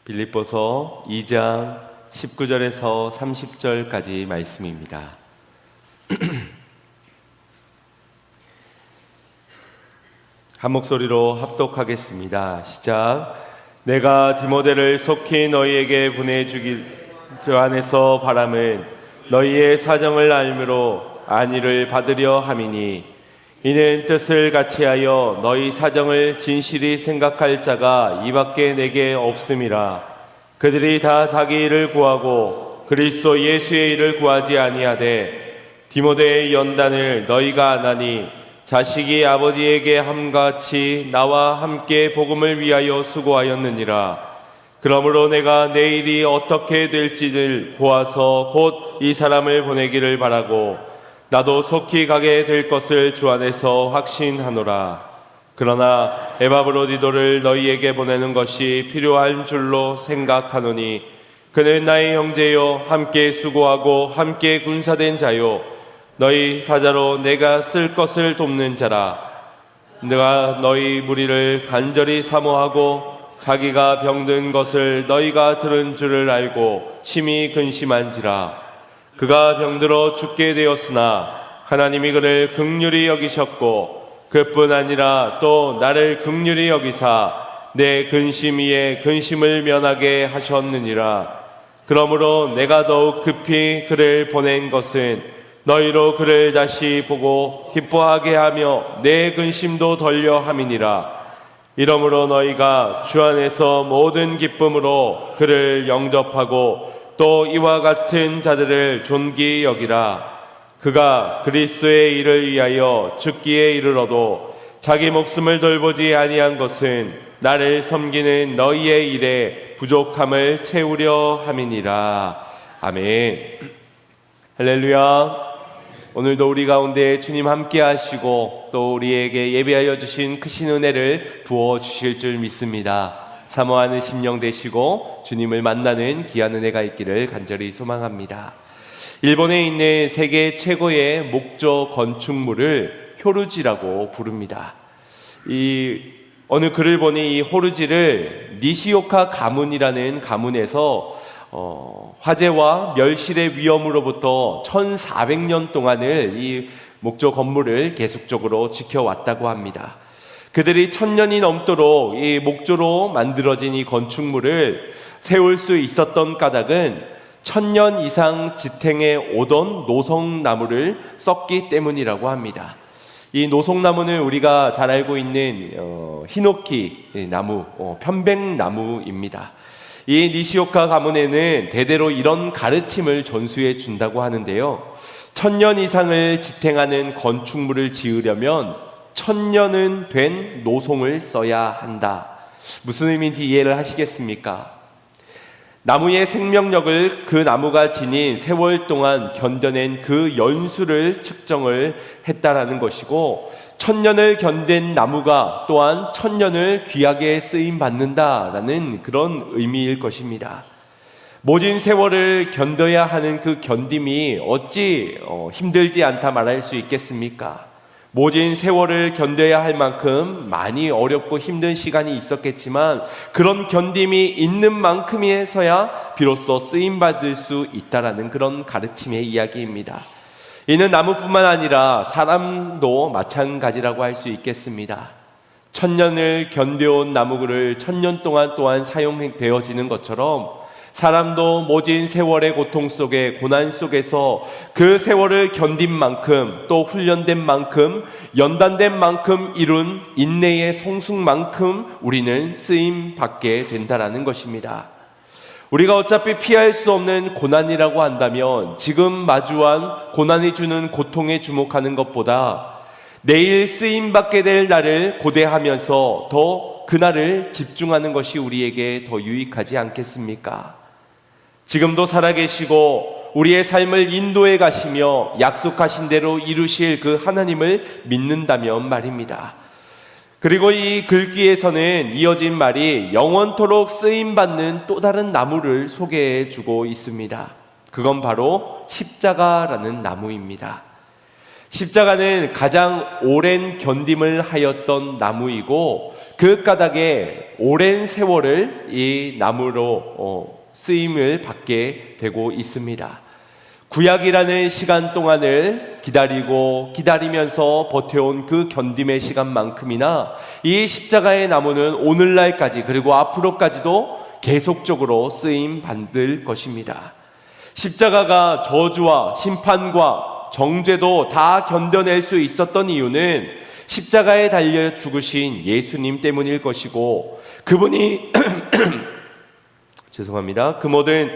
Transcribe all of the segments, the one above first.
빌립보서 2장 19절에서 30절까지 말씀입니다. 한 목소리로 합독하겠습니다. 시작. 내가 디모데를 속히 너희에게 보내주길 주 안에서 바람은 너희의 사정을 알므로 안위를 받으려 함이니, 이는 뜻을 같이하여 너희 사정을 진실히 생각할 자가 이밖에 내게 없음이라. 그들이 다 자기 일을 구하고 그리스도 예수의 일을 구하지 아니하되 디모데의 연단을 너희가 안하니, 자식이 아버지에게 함같이 나와 함께 복음을 위하여 수고하였느니라. 그러므로 내가 내일이 어떻게 될지를 보아서 곧 이 사람을 보내기를 바라고 나도 속히 가게 될 것을 주 안에서 확신하노라. 그러나 에바브로디도를 너희에게 보내는 것이 필요한 줄로 생각하노니, 그는 나의 형제요 함께 수고하고 함께 군사된 자요 너희 사자로 내가 쓸 것을 돕는 자라. 내가 너희 무리를 간절히 사모하고 자기가 병든 것을 너희가 들은 줄을 알고 심히 근심한지라. 그가 병들어 죽게 되었으나 하나님이 그를 긍휼히 여기셨고, 그뿐 아니라 또 나를 긍휼히 여기사 내 근심 위에 근심을 면하게 하셨느니라. 그러므로 내가 더욱 급히 그를 보낸 것은 너희로 그를 다시 보고 기뻐하게 하며 내 근심도 덜려 함이니라. 이러므로 너희가 주 안에서 모든 기쁨으로 그를 영접하고 또 이와 같은 자들을 존귀히 여기라. 그가 그리스도의 일을 위하여 죽기에 이르러도 자기 목숨을 돌보지 아니한 것은 나를 섬기는 너희의 일에 부족함을 채우려 함이니라. 아멘. 할렐루야. 오늘도 우리 가운데 주님 함께 하시고 또 우리에게 예비하여 주신 크신 은혜를 부어주실 줄 믿습니다. 사모하는 심령 되시고 주님을 만나는 귀한 은혜가 있기를 간절히 소망합니다. 일본에 있는 세계 최고의 목조 건축물을 효루지라고 부릅니다. 어느 글을 보니 이 호루지를 니시오카 가문이라는 가문에서 화재와 멸실의 위험으로부터 1400년 동안을 이 목조 건물을 계속적으로 지켜왔다고 합니다. 그들이 1000년이 넘도록 이 목조로 만들어진 이 건축물을 세울 수 있었던 까닭은 1000년 이상 지탱해 오던 노송나무를 썼기 때문이라고 합니다. 이 노송나무는 우리가 잘 알고 있는 히노키 나무, 편백나무입니다. 이 니시오카 가문에는 대대로 이런 가르침을 전수해 준다고 하는데요, 1000년 이상을 지탱하는 건축물을 지으려면 1000년은 된 노송을 써야 한다. 무슨 의미인지 이해를 하시겠습니까? 나무의 생명력을 그 나무가 지닌 세월 동안 견뎌낸 그 연수를 측정을 했다라는 것이고, 1000년을 견딘 나무가 또한 1000년을 귀하게 쓰임받는다라는 그런 의미일 것입니다. 모진 세월을 견뎌야 하는 그 견딤이 어찌 힘들지 않다 말할 수 있겠습니까? 모진 세월을 견뎌야 할 만큼 많이 어렵고 힘든 시간이 있었겠지만, 그런 견딤이 있는 만큼에서야 비로소 쓰임받을 수 있다라는 그런 가르침의 이야기입니다. 이는 나무뿐만 아니라 사람도 마찬가지라고 할 수 있겠습니다. 1000년을 견뎌온 나무를 1000년 동안 또한 사용되어지는 것처럼, 사람도 모진 세월의 고통 속에, 고난 속에서 그 세월을 견딘 만큼, 또 훈련된 만큼, 연단된 만큼 이룬 인내의 성숙만큼 우리는 쓰임받게 된다라는 것입니다. 우리가 어차피 피할 수 없는 고난이라고 한다면, 지금 마주한 고난이 주는 고통에 주목하는 것보다 내일 쓰임받게 될 날을 고대하면서 더 그날을 집중하는 것이 우리에게 더 유익하지 않겠습니까? 지금도 살아계시고 우리의 삶을 인도해 가시며 약속하신 대로 이루실 그 하나님을 믿는다면 말입니다. 그리고 이 글귀에서는 이어진 말이 영원토록 쓰임받는 또 다른 나무를 소개해 주고 있습니다. 그건 바로 십자가라는 나무입니다. 십자가는 가장 오랜 견딤을 하였던 나무이고 그 까닭에 오랜 세월을 이 나무로 쓰임을 받게 되고 있습니다. 구약이라는 시간 동안을 기다리면서 버텨온 그 견딤의 시간만큼이나 이 십자가의 나무는 오늘날까지 그리고 앞으로까지도 계속적으로 쓰임 받을 것입니다. 십자가가 저주와 심판과 정죄도 다 견뎌낼 수 있었던 이유는 십자가에 달려 죽으신 예수님 때문일 것이고, 그분이 죄송합니다. 그 모든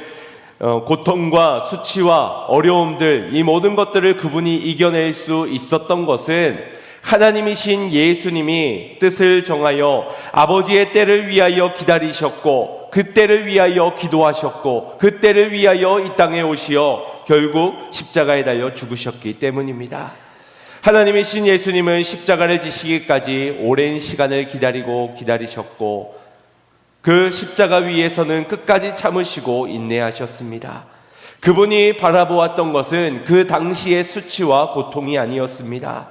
고통과 수치와 어려움들, 이 모든 것들을 그분이 이겨낼 수 있었던 것은 하나님이신 예수님이 뜻을 정하여 아버지의 때를 위하여 기다리셨고, 그 때를 위하여 기도하셨고, 그 때를 위하여 이 땅에 오시어 결국 십자가에 달려 죽으셨기 때문입니다. 하나님이신 예수님은 십자가를 지시기까지 오랜 시간을 기다리셨고, 그 십자가 위에서는 끝까지 참으시고 인내하셨습니다. 그분이 바라보았던 것은 그 당시의 수치와 고통이 아니었습니다.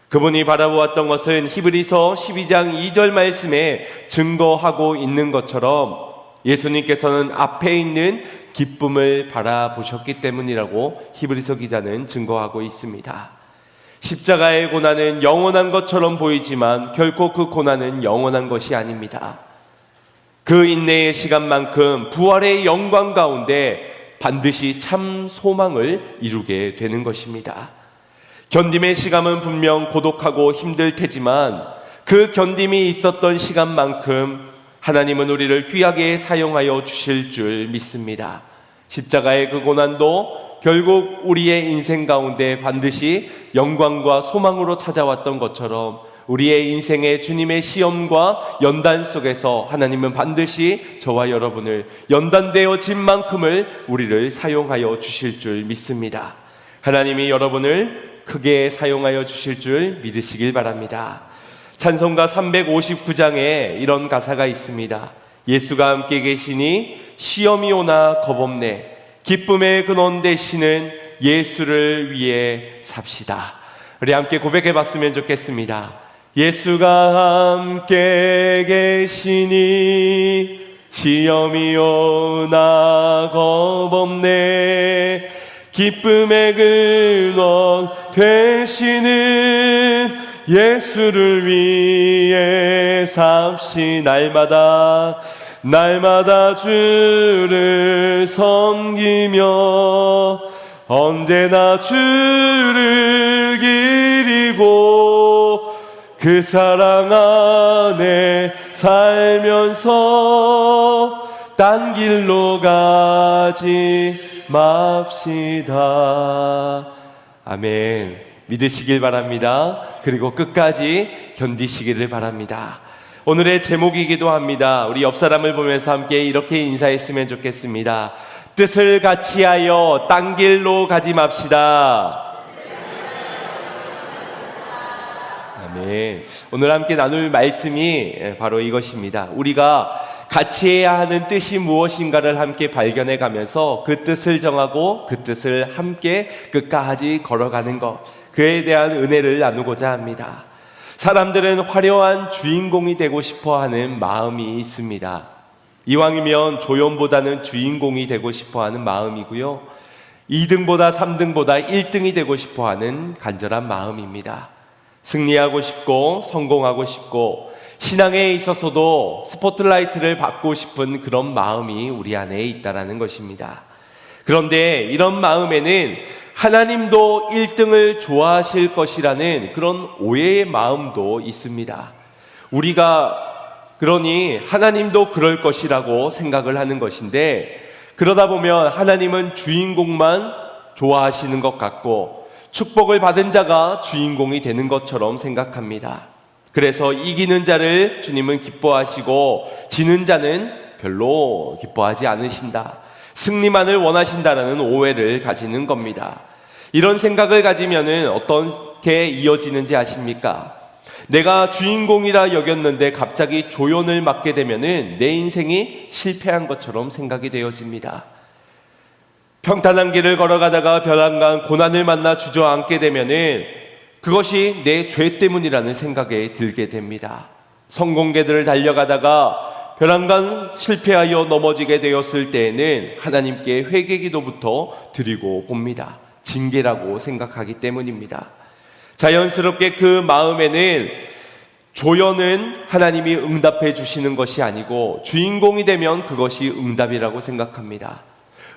그분이 바라보았던 것은 히브리서 12장 2절 말씀에 증거하고 있는 것처럼 예수님께서는 앞에 있는 기쁨을 바라보셨기 때문이라고 히브리서 기자는 증거하고 있습니다. 십자가의 고난은 영원한 것처럼 보이지만 결코 그 고난은 영원한 것이 아닙니다. 그 인내의 시간만큼 부활의 영광 가운데 반드시 참 소망을 이루게 되는 것입니다. 견딤의 시간은 분명 고독하고 힘들 테지만 그 견딤이 있었던 시간만큼 하나님은 우리를 귀하게 사용하여 주실 줄 믿습니다. 십자가의 그 고난도 결국 우리의 인생 가운데 반드시 영광과 소망으로 찾아왔던 것처럼 우리의 인생의 주님의 시험과 연단 속에서 하나님은 반드시 저와 여러분을 연단되어진 만큼을 우리를 사용하여 주실 줄 믿습니다. 하나님이 여러분을 크게 사용하여 주실 줄 믿으시길 바랍니다. 찬송가 359장에 이런 가사가 있습니다. 예수가 함께 계시니 시험이 오나 겁없네. 기쁨의 근원 되시는 예수를 위해 삽시다. 우리 함께 고백해 봤으면 좋겠습니다. 예수가 함께 계시니 시험이 오나 겁없네. 기쁨의 근원 되시는 예수를 위해 삽시. 날마다 주를 섬기며 언제나 주를 기리고 그 사랑 안에 살면서 딴 길로 가지 맙시다. 아멘. 믿으시길 바랍니다. 그리고 끝까지 견디시기를 바랍니다. 오늘의 제목이기도 합니다. 우리 옆 사람을 보면서 함께 이렇게 인사했으면 좋겠습니다. 뜻을 같이하여 딴 길로 가지 맙시다. 아멘. 오늘 함께 나눌 말씀이 바로 이것입니다. 우리가 같이 해야 하는 뜻이 무엇인가를 함께 발견해 가면서 그 뜻을 정하고 그 뜻을 함께 끝까지 걸어가는 것, 그에 대한 은혜를 나누고자 합니다. 사람들은 화려한 주인공이 되고 싶어 하는 마음이 있습니다. 이왕이면 조연보다는 주인공이 되고 싶어 하는 마음이고요. 2등보다 3등보다 1등이 되고 싶어 하는 간절한 마음입니다. 승리하고 싶고 성공하고 싶고 신앙에 있어서도 스포트라이트를 받고 싶은 그런 마음이 우리 안에 있다는 것입니다. 그런데 이런 마음에는 하나님도 1등을 좋아하실 것이라는 그런 오해의 마음도 있습니다. 우리가 그러니 하나님도 그럴 것이라고 생각을 하는 것인데, 그러다 보면 하나님은 주인공만 좋아하시는 것 같고 축복을 받은 자가 주인공이 되는 것처럼 생각합니다. 그래서 이기는 자를 주님은 기뻐하시고 지는 자는 별로 기뻐하지 않으신다. 승리만을 원하신다라는 오해를 가지는 겁니다. 이런 생각을 가지면은 어떻게 이어지는지 아십니까? 내가 주인공이라 여겼는데 갑자기 조연을 맡게 되면은 내 인생이 실패한 것처럼 생각이 되어집니다. 평탄한 길을 걸어가다가 벼랑간 고난을 만나 주저앉게 되면은 그것이 내 죄 때문이라는 생각에 들게 됩니다. 성공궤들을 달려가다가 벼랑간 실패하여 넘어지게 되었을 때에는 하나님께 회개기도부터 드리고 봅니다. 징계라고 생각하기 때문입니다. 자연스럽게 그 마음에는 조연은 하나님이 응답해 주시는 것이 아니고 주인공이 되면 그것이 응답이라고 생각합니다.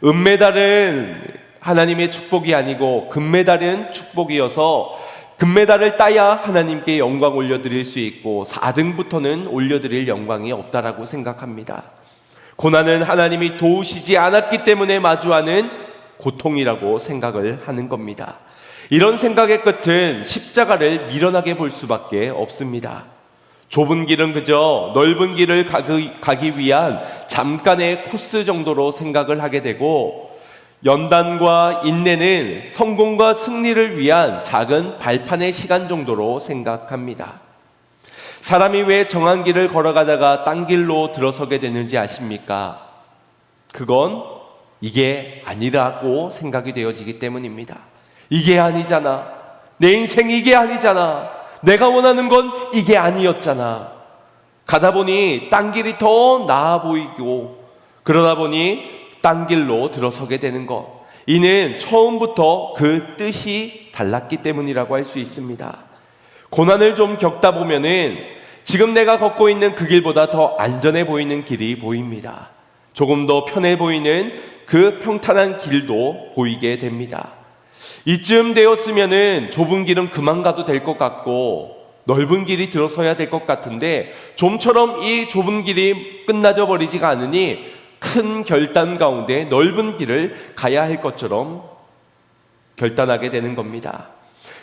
은메달은 하나님의 축복이 아니고 금메달은 축복이어서 금메달을 따야 하나님께 영광 올려드릴 수 있고 4등부터는 올려드릴 영광이 없다라고 생각합니다. 고난은 하나님이 도우시지 않았기 때문에 마주하는 고통이라고 생각을 하는 겁니다. 이런 생각의 끝은 십자가를 미련하게 볼 수밖에 없습니다. 좁은 길은 그저 넓은 길을 가기 위한 잠깐의 코스 정도로 생각을 하게 되고, 연단과 인내는 성공과 승리를 위한 작은 발판의 시간 정도로 생각합니다. 사람이 왜 정한 길을 걸어가다가 딴 길로 들어서게 되는지 아십니까? 그건 이게 아니라고 생각이 되어지기 때문입니다. 이게 아니잖아. 내 인생 이게 아니잖아. 내가 원하는 건 이게 아니었잖아. 가다 보니 딴 길이 더 나아 보이고, 그러다 보니 딴 길로 들어서게 되는 것. 이는 처음부터 그 뜻이 달랐기 때문이라고 할 수 있습니다. 고난을 좀 겪다 보면은 지금 내가 걷고 있는 그 길보다 더 안전해 보이는 길이 보입니다. 조금 더 편해 보이는 그 평탄한 길도 보이게 됩니다. 이쯤 되었으면은 좁은 길은 그만 가도 될 것 같고 넓은 길이 들어서야 될 것 같은데, 좀처럼 이 좁은 길이 끝나져 버리지가 않으니 큰 결단 가운데 넓은 길을 가야 할 것처럼 결단하게 되는 겁니다.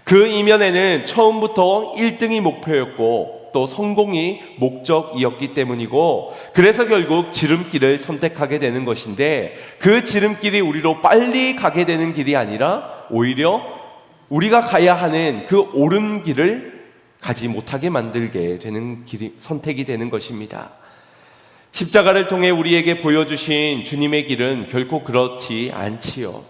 그 이면에는 처음부터 1등이 목표였고 또 성공이 목적이었기 때문이고, 그래서 결국 지름길을 선택하게 되는 것인데, 그 지름길이 우리로 빨리 가게 되는 길이 아니라 오히려 우리가 가야 하는 그 옳은 길을 가지 못하게 만들게 되는 길이 선택이 되는 것입니다. 십자가를 통해 우리에게 보여주신 주님의 길은 결코 그렇지 않지요.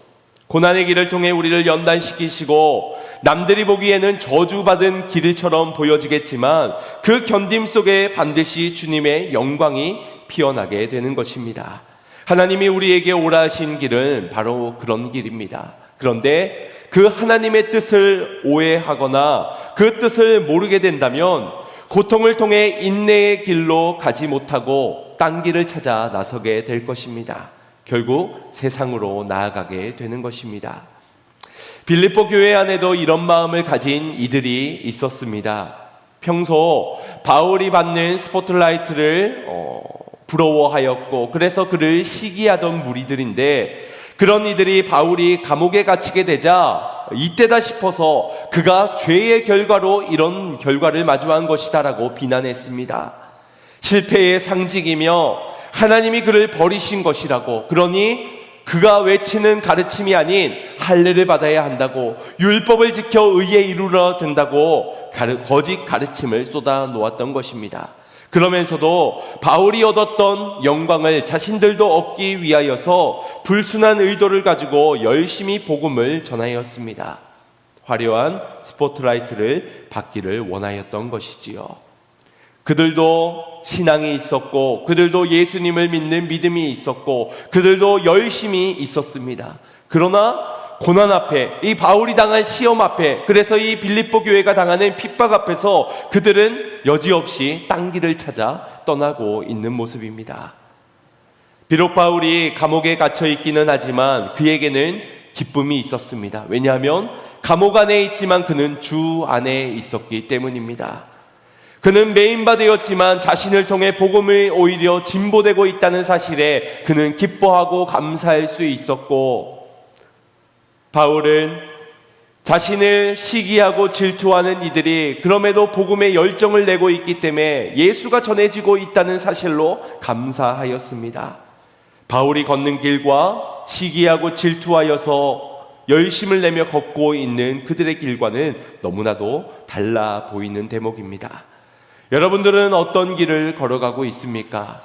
고난의 길을 통해 우리를 연단시키시고 남들이 보기에는 저주받은 길처럼 보여지겠지만 그 견딤 속에 반드시 주님의 영광이 피어나게 되는 것입니다. 하나님이 우리에게 오라 하신 길은 바로 그런 길입니다. 그런데 그 하나님의 뜻을 오해하거나 그 뜻을 모르게 된다면 고통을 통해 인내의 길로 가지 못하고 딴 길을 찾아 나서게 될 것입니다. 결국 세상으로 나아가게 되는 것입니다. 빌립보 교회 안에도 이런 마음을 가진 이들이 있었습니다. 평소 바울이 받는 스포트라이트를 부러워하였고 그래서 그를 시기하던 무리들인데, 그런 이들이 바울이 감옥에 갇히게 되자 이때다 싶어서 그가 죄의 결과로 이런 결과를 마주한 것이다라고 비난했습니다. 실패의 상징이며 하나님이 그를 버리신 것이라고, 그러니 그가 외치는 가르침이 아닌 할례를 받아야 한다고, 율법을 지켜 의에 이르러 된다고 거짓 가르침을 쏟아 놓았던 것입니다. 그러면서도 바울이 얻었던 영광을 자신들도 얻기 위하여서 불순한 의도를 가지고 열심히 복음을 전하였습니다. 화려한 스포트라이트를 받기를 원하였던 것이지요. 그들도 신앙이 있었고 그들도 예수님을 믿는 믿음이 있었고 그들도 열심히 있었습니다. 그러나 고난 앞에, 이 바울이 당한 시험 앞에, 그래서 이 빌립보 교회가 당하는 핍박 앞에서 그들은 여지없이 딴 길을 찾아 떠나고 있는 모습입니다. 비록 바울이 감옥에 갇혀 있기는 하지만 그에게는 기쁨이 있었습니다. 왜냐하면 감옥 안에 있지만 그는 주 안에 있었기 때문입니다. 그는 메인바되었지만 자신을 통해 복음이 오히려 진보되고 있다는 사실에 그는 기뻐하고 감사할 수 있었고, 바울은 자신을 시기하고 질투하는 이들이 그럼에도 복음에 열정을 내고 있기 때문에 예수가 전해지고 있다는 사실로 감사하였습니다. 바울이 걷는 길과 시기하고 질투하여서 열심을 내며 걷고 있는 그들의 길과는 너무나도 달라 보이는 대목입니다. 여러분들은 어떤 길을 걸어가고 있습니까?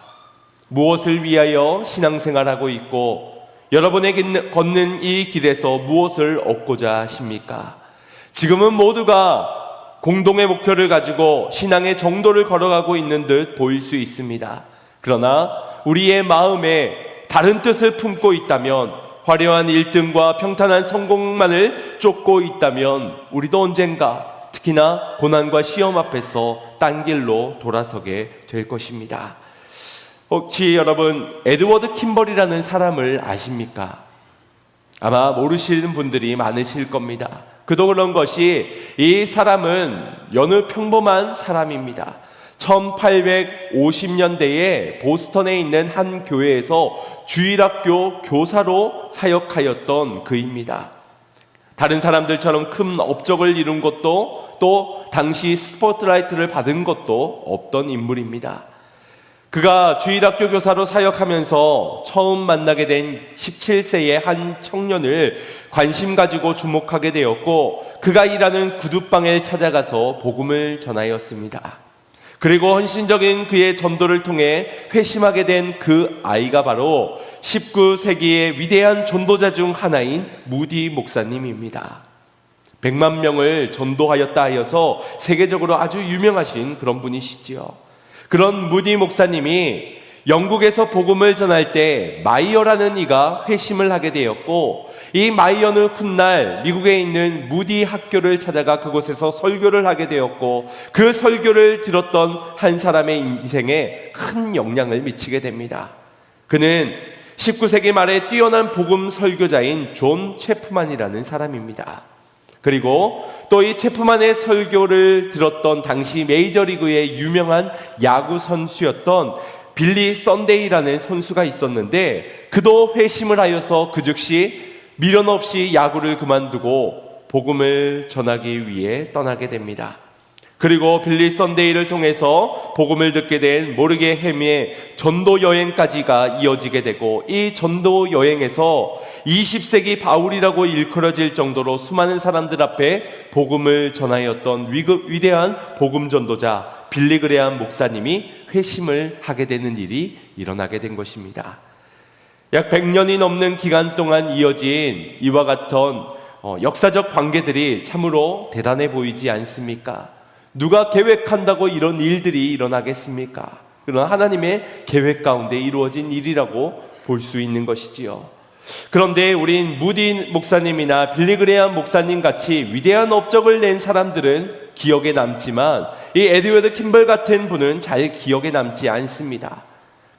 무엇을 위하여 신앙생활하고 있고 여러분에게 걷는 이 길에서 무엇을 얻고자 하십니까? 지금은 모두가 공동의 목표를 가지고 신앙의 정도를 걸어가고 있는 듯 보일 수 있습니다. 그러나 우리의 마음에 다른 뜻을 품고 있다면, 화려한 1등과 평탄한 성공만을 쫓고 있다면 우리도 언젠가 특히나 고난과 시험 앞에서 딴 길로 돌아서게 될 것입니다. 혹시 여러분 에드워드 킴벌이라는 사람을 아십니까? 아마 모르시는 분들이 많으실 겁니다. 그도 그런 것이 이 사람은 여느 평범한 사람입니다. 1850년대에 보스턴에 있는 한 교회에서 주일학교 교사로 사역하였던 그입니다. 다른 사람들처럼 큰 업적을 이룬 것도, 또 당시 스포트라이트를 받은 것도 없던 인물입니다. 그가 주일학교 교사로 사역하면서 처음 만나게 된 17세의 한 청년을 관심 가지고 주목하게 되었고, 그가 일하는 구두방에 찾아가서 복음을 전하였습니다. 그리고 헌신적인 그의 전도를 통해 회심하게 된 그 아이가 바로 19세기의 위대한 전도자 중 하나인 무디 목사님입니다. 100만 명을 전도하였다 하여서 세계적으로 아주 유명하신 그런 분이시지요. 그런 무디 목사님이 영국에서 복음을 전할 때 마이어라는 이가 회심을 하게 되었고, 이 마이어는 훗날 미국에 있는 무디 학교를 찾아가 그곳에서 설교를 하게 되었고, 그 설교를 들었던 한 사람의 인생에 큰 영향을 미치게 됩니다. 그는 19세기 말에 뛰어난 복음 설교자인 존 체프만이라는 사람입니다. 그리고 또 이 체프만의 설교를 들었던 당시 메이저리그의 유명한 야구 선수였던 빌리 썬데이라는 선수가 있었는데, 그도 회심을 하여서 그 즉시 미련 없이 야구를 그만두고 복음을 전하기 위해 떠나게 됩니다. 그리고 빌리 썬데이를 통해서 복음을 듣게 된 모르게 햄의 전도 여행까지가 이어지게 되고, 이 전도 여행에서 20세기 바울이라고 일컬어질 정도로 수많은 사람들 앞에 복음을 전하였던 위대한 복음 전도자 빌리 그레암 목사님이 회심을 하게 되는 일이 일어나게 된 것입니다. 약 100년이 넘는 기간 동안 이어진 이와 같은 역사적 관계들이 참으로 대단해 보이지 않습니까? 누가 계획한다고 이런 일들이 일어나겠습니까? 그러나 하나님의 계획 가운데 이루어진 일이라고 볼 수 있는 것이지요. 그런데 우린 무디 목사님이나 빌리 그레암 목사님 같이 위대한 업적을 낸 사람들은 기억에 남지만, 이 에드워드 킴벌 같은 분은 잘 기억에 남지 않습니다.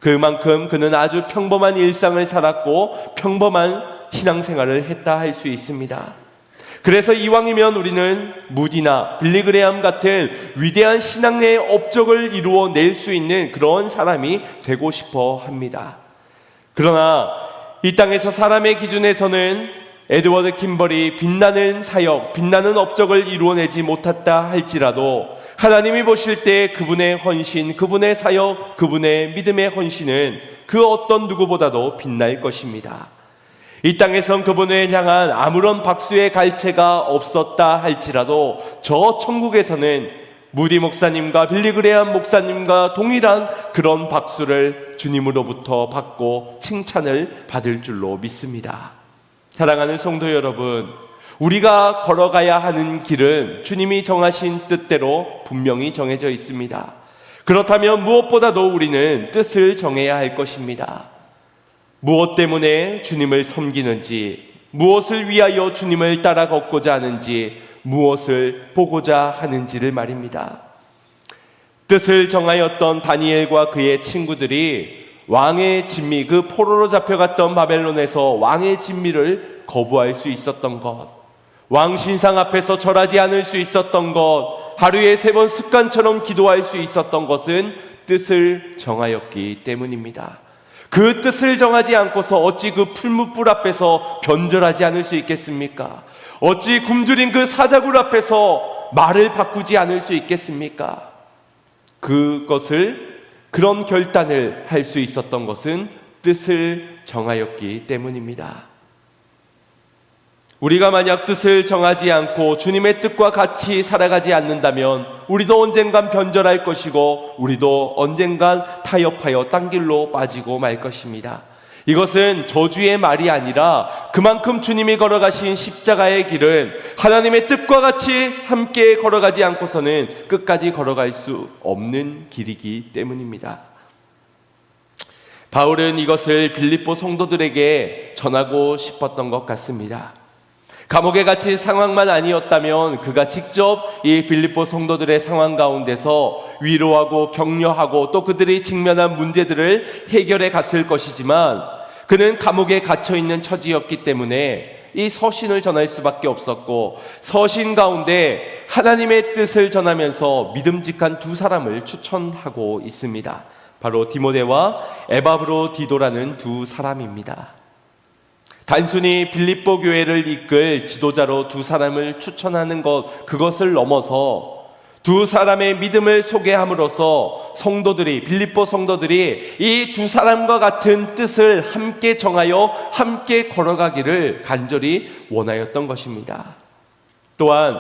그만큼 그는 아주 평범한 일상을 살았고 평범한 신앙생활을 했다 할 수 있습니다. 그래서 이왕이면 우리는 무디나 빌리 그레암 같은 위대한 신앙의 업적을 이루어낼 수 있는 그런 사람이 되고 싶어 합니다. 그러나 이 땅에서 사람의 기준에서는 에드워드 킴벌이 빛나는 사역, 빛나는 업적을 이루어내지 못했다 할지라도, 하나님이 보실 때 그분의 헌신, 그분의 사역, 그분의 믿음의 헌신은 그 어떤 누구보다도 빛날 것입니다. 이 땅에선 그분을 향한 아무런 박수의 갈채가 없었다 할지라도, 저 천국에서는 무디 목사님과 빌리 그레암 목사님과 동일한 그런 박수를 주님으로부터 받고 칭찬을 받을 줄로 믿습니다. 사랑하는 성도 여러분, 우리가 걸어가야 하는 길은 주님이 정하신 뜻대로 분명히 정해져 있습니다. 그렇다면 무엇보다도 우리는 뜻을 정해야 할 것입니다. 무엇 때문에 주님을 섬기는지, 무엇을 위하여 주님을 따라 걷고자 하는지, 무엇을 보고자 하는지를 말입니다. 뜻을 정하였던 다니엘과 그의 친구들이 왕의 진미, 그 포로로 잡혀갔던 바벨론에서 왕의 진미를 거부할 수 있었던 것, 왕 신상 앞에서 절하지 않을 수 있었던 것, 하루에 3번 습관처럼 기도할 수 있었던 것은 뜻을 정하였기 때문입니다. 그 뜻을 정하지 않고서 어찌 그 풀무불 앞에서 변절하지 않을 수 있겠습니까? 어찌 굶주린 그 사자굴 앞에서 말을 바꾸지 않을 수 있겠습니까? 그런 결단을 할 수 있었던 것은 뜻을 정하였기 때문입니다. 우리가 만약 뜻을 정하지 않고 주님의 뜻과 같이 살아가지 않는다면 우리도 언젠간 변절할 것이고, 우리도 언젠간 타협하여 딴 길로 빠지고 말 것입니다. 이것은 저주의 말이 아니라 그만큼 주님이 걸어가신 십자가의 길은 하나님의 뜻과 같이 함께 걸어가지 않고서는 끝까지 걸어갈 수 없는 길이기 때문입니다. 바울은 이것을 빌립보 성도들에게 전하고 싶었던 것 같습니다. 감옥에 갇힌 상황만 아니었다면 그가 직접 이 빌립보 성도들의 상황 가운데서 위로하고 격려하고 또 그들이 직면한 문제들을 해결해 갔을 것이지만 그는 감옥에 갇혀있는 처지였기 때문에 이 서신을 전할 수밖에 없었고 서신 가운데 하나님의 뜻을 전하면서 믿음직한 두 사람을 추천하고 있습니다. 바로 디모데와 에바브로디도라는 두 사람입니다. 단순히 빌립보 교회를 이끌 지도자로 두 사람을 추천하는 그것을 넘어서 두 사람의 믿음을 소개함으로써 빌립보 성도들이 이 두 사람과 같은 뜻을 함께 정하여 함께 걸어가기를 간절히 원하였던 것입니다. 또한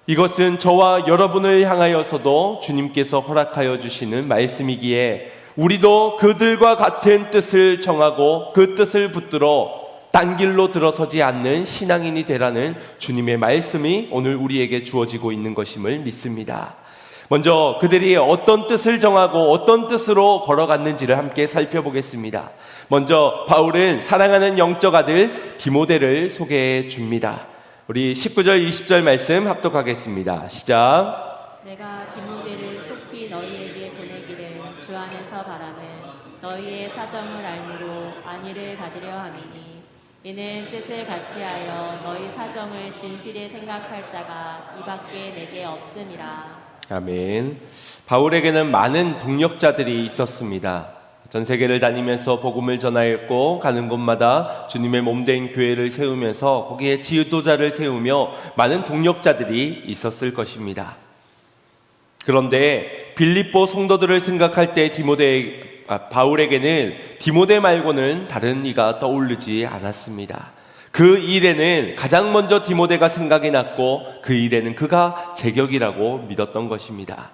이것은 저와 여러분을 향하여서도 주님께서 허락하여 주시는 말씀이기에 우리도 그들과 같은 뜻을 정하고 그 뜻을 붙들어 딴 길로 들어서지 않는 신앙인이 되라는 주님의 말씀이 오늘 우리에게 주어지고 있는 것임을 믿습니다. 먼저 그들이 어떤 뜻을 정하고 어떤 뜻으로 걸어갔는지를 함께 살펴보겠습니다. 먼저 바울은 사랑하는 영적 아들 디모데를 소개해 줍니다. 우리 19절 20절 말씀 합독하겠습니다. 시작. 내가 디모데를 속히 너희에게 보내기를 주 안에서 바라는 너희의 사정을 알므로 안위를 받으려 함이니 이는 뜻을 같이하여 너희 사정을 진실히 생각할 자가 이밖에 내게 없음이라. 아멘. 바울에게는 많은 동력자들이 있었습니다. 전 세계를 다니면서 복음을 전하였고 가는 곳마다 주님의 몸된 교회를 세우면서 거기에 지도자를 세우며 많은 동력자들이 있었을 것입니다. 그런데 빌립보 성도들을 생각할 때 바울에게는 디모데 말고는 다른 이가 떠오르지 않았습니다. 그 일에는 가장 먼저 디모데가 생각이 났고 그 일에는 그가 제격이라고 믿었던 것입니다.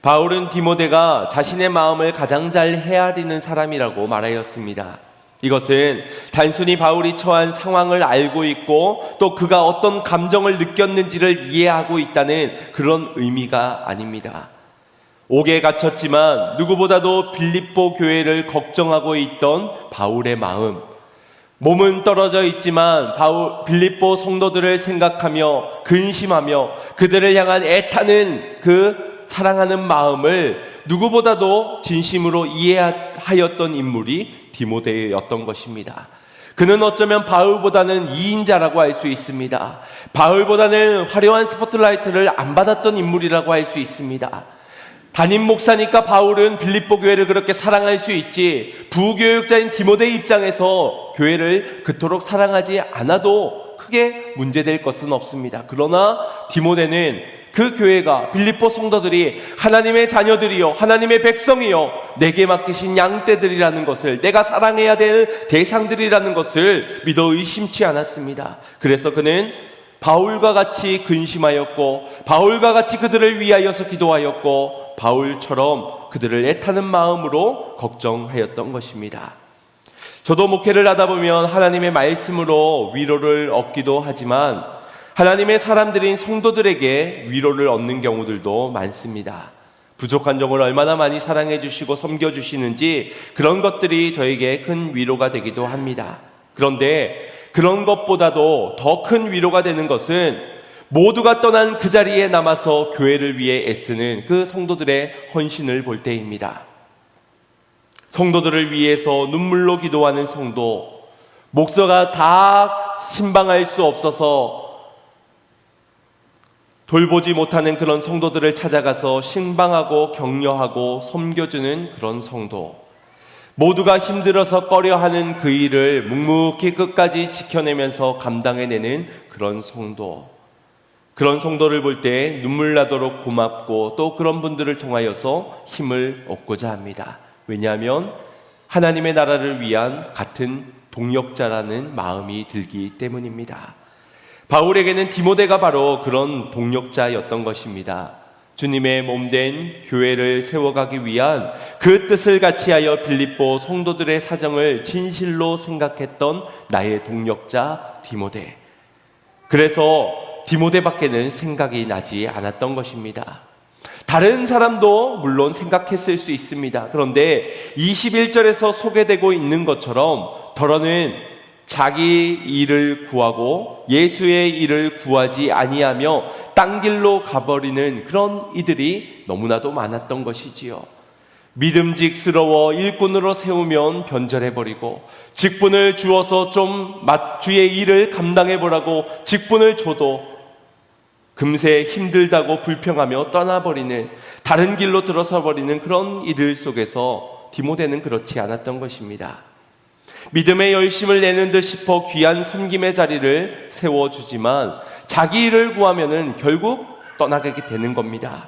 바울은 디모데가 자신의 마음을 가장 잘 헤아리는 사람이라고 말하였습니다. 이것은 단순히 바울이 처한 상황을 알고 있고 또 그가 어떤 감정을 느꼈는지를 이해하고 있다는 그런 의미가 아닙니다. 옥에 갇혔지만 누구보다도 빌립보 교회를 걱정하고 있던 바울의 마음, 몸은 떨어져 있지만 빌립보 성도들을 생각하며 근심하며 그들을 향한 애타는 그 사랑하는 마음을 누구보다도 진심으로 이해하였던 인물이 디모데였던 것입니다. 그는 어쩌면 바울보다는 2인자라고 할 수 있습니다. 바울보다는 화려한 스포트라이트를 안 받았던 인물이라고 할 수 있습니다. 담임 목사니까 바울은 빌립보 교회를 그렇게 사랑할 수 있지, 부교육자인 디모데 입장에서 교회를 그토록 사랑하지 않아도 크게 문제될 것은 없습니다. 그러나 디모데는 그 교회가, 빌립보 성도들이 하나님의 자녀들이요 하나님의 백성이요 내게 맡기신 양떼들이라는 것을, 내가 사랑해야 될 대상들이라는 것을 믿어 의심치 않았습니다. 그래서 그는 바울과 같이 근심하였고 바울과 같이 그들을 위하여서 기도하였고 바울처럼 그들을 애타는 마음으로 걱정하였던 것입니다. 저도 목회를 하다 보면 하나님의 말씀으로 위로를 얻기도 하지만 하나님의 사람들인 성도들에게 위로를 얻는 경우들도 많습니다. 부족한 종을 얼마나 많이 사랑해 주시고 섬겨 주시는지 그런 것들이 저에게 큰 위로가 되기도 합니다. 그런데 그런 것보다도 더 큰 위로가 되는 것은 모두가 떠난 그 자리에 남아서 교회를 위해 애쓰는 그 성도들의 헌신을 볼 때입니다. 성도들을 위해서 눈물로 기도하는 성도, 목사가 다 신방할 수 없어서 돌보지 못하는 그런 성도들을 찾아가서 신방하고 격려하고 섬겨주는 그런 성도, 모두가 힘들어서 꺼려하는 그 일을 묵묵히 끝까지 지켜내면서 감당해내는 그런 성도, 그런 성도를 볼 때 눈물 나도록 고맙고 또 그런 분들을 통하여서 힘을 얻고자 합니다. 왜냐하면 하나님의 나라를 위한 같은 동력자라는 마음이 들기 때문입니다. 바울에게는 디모데가 바로 그런 동력자였던 것입니다. 주님의 몸된 교회를 세워가기 위한 그 뜻을 같이하여 빌립보 성도들의 사정을 진실로 생각했던 나의 동력자 디모데. 그래서 디모데밖에는 생각이 나지 않았던 것입니다. 다른 사람도 물론 생각했을 수 있습니다. 그런데 21절에서 소개되고 있는 것처럼 더러는 자기 일을 구하고 예수의 일을 구하지 아니하며 딴 길로 가버리는 그런 이들이 너무나도 많았던 것이지요. 믿음직스러워 일꾼으로 세우면 변절해버리고, 직분을 주어서 좀 주의 일을 감당해보라고 직분을 줘도 금세 힘들다고 불평하며 떠나버리는, 다른 길로 들어서버리는 그런 이들 속에서 디모데는 그렇지 않았던 것입니다. 믿음의 열심을 내는 듯 싶어 귀한 섬김의 자리를 세워주지만 자기 일을 구하면은 결국 떠나가게 되는 겁니다.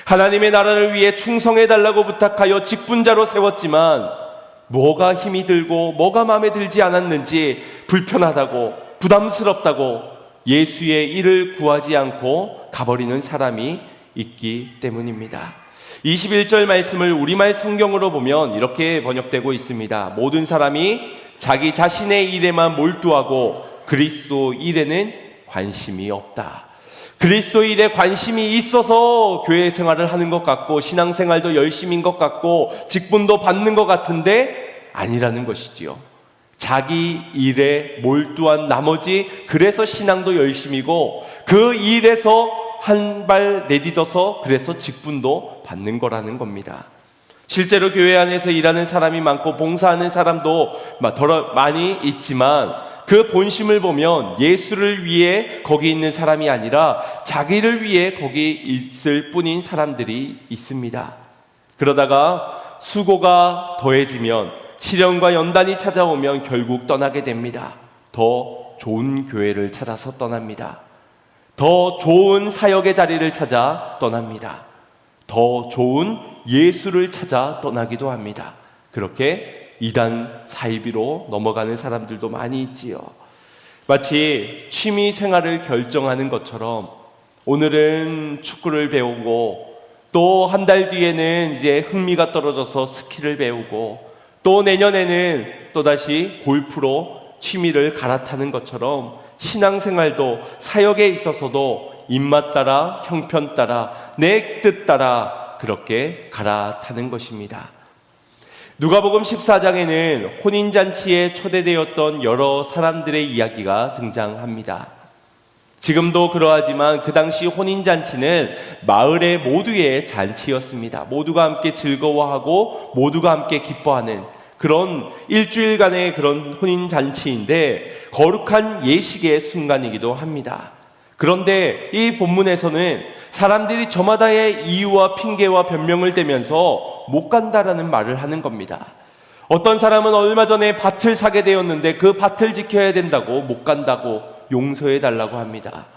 하나님의 나라를 위해 충성해달라고 부탁하여 직분자로 세웠지만 뭐가 힘이 들고 뭐가 마음에 들지 않았는지 불편하다고 부담스럽다고 예수의 일을 구하지 않고 가버리는 사람이 있기 때문입니다. 21절 말씀을 우리말 성경으로 보면 이렇게 번역되고 있습니다. 모든 사람이 자기 자신의 일에만 몰두하고 그리스도 일에는 관심이 없다. 그리스도 일에 관심이 있어서 교회 생활을 하는 것 같고 신앙생활도 열심인 것 같고 직분도 받는 것 같은데 아니라는 것이지요. 자기 일에 몰두한 나머지, 그래서 신앙도 열심이고 그 일에서 한 발 내딛어서 그래서 직분도 받는 거라는 겁니다. 실제로 교회 안에서 일하는 사람이 많고 봉사하는 사람도 많이 있지만 그 본심을 보면 예수를 위해 거기 있는 사람이 아니라 자기를 위해 거기 있을 뿐인 사람들이 있습니다. 그러다가 수고가 더해지면, 시련과 연단이 찾아오면 결국 떠나게 됩니다. 더 좋은 교회를 찾아서 떠납니다. 더 좋은 사역의 자리를 찾아 떠납니다. 더 좋은 예수를 찾아 떠나기도 합니다. 그렇게 이단 사이비로 넘어가는 사람들도 많이 있지요. 마치 취미 생활을 결정하는 것처럼 오늘은 축구를 배우고 또 한 달 뒤에는 이제 흥미가 떨어져서 스키를 배우고 또 내년에는 또다시 골프로 취미를 갈아타는 것처럼 신앙생활도 사역에 있어서도 입맛 따라, 형편 따라, 내 뜻 따라 그렇게 갈아타는 것입니다. 누가복음 14장에는 혼인잔치에 초대되었던 여러 사람들의 이야기가 등장합니다. 지금도 그러하지만 그 당시 혼인잔치는 마을의 모두의 잔치였습니다. 모두가 함께 즐거워하고 모두가 함께 기뻐하는 그런 일주일간의 그런 혼인잔치인데 거룩한 예식의 순간이기도 합니다. 그런데 이 본문에서는 사람들이 저마다의 이유와 핑계와 변명을 대면서 못 간다라는 말을 하는 겁니다. 어떤 사람은 얼마 전에 밭을 사게 되었는데 그 밭을 지켜야 된다고 못 간다고 용서해 달라고 합니다.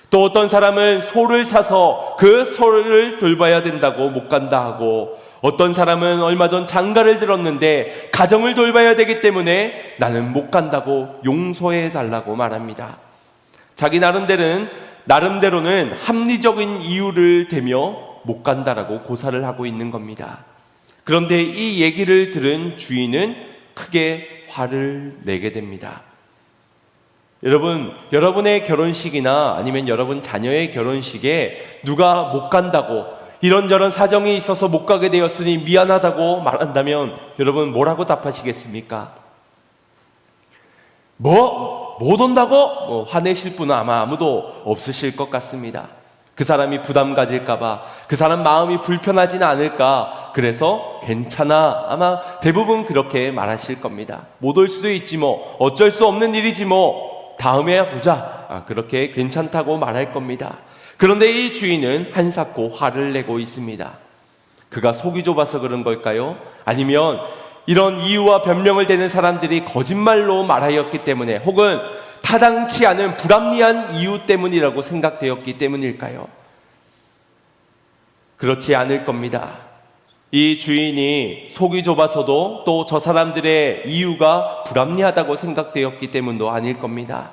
또 어떤 사람은 소를 사서 그 소를 돌봐야 된다고 못 간다 하고, 어떤 사람은 얼마 전 장가를 들었는데 가정을 돌봐야 되기 때문에 나는 못 간다고 용서해 달라고 말합니다. 자기 나름대로는 합리적인 이유를 대며 못 간다라고 고사를 하고 있는 겁니다. 그런데 이 얘기를 들은 주인은 크게 화를 내게 됩니다. 여러분의 결혼식이나 아니면 여러분 자녀의 결혼식에 누가 못 간다고, 이런저런 사정이 있어서 못 가게 되었으니 미안하다고 말한다면 여러분 뭐라고 답하시겠습니까? 못 온다고? 화내실 분은 아마 아무도 없으실 것 같습니다. 그 사람이 부담 가질까봐, 그 사람 마음이 불편하지는 않을까, 그래서 괜찮아, 아마 대부분 그렇게 말하실 겁니다. 못 올 수도 있지 뭐, 어쩔 수 없는 일이지 뭐, 다음에 보자, 그렇게 괜찮다고 말할 겁니다. 그런데 이 주인은 한사코 화를 내고 있습니다. 그가 속이 좁아서 그런 걸까요? 아니면 이런 이유와 변명을 대는 사람들이 거짓말로 말하였기 때문에, 혹은 타당치 않은 불합리한 이유 때문이라고 생각되었기 때문일까요? 그렇지 않을 겁니다. 이 주인이 속이 좁아서도 또 저 사람들의 이유가 불합리하다고 생각되었기 때문도 아닐 겁니다.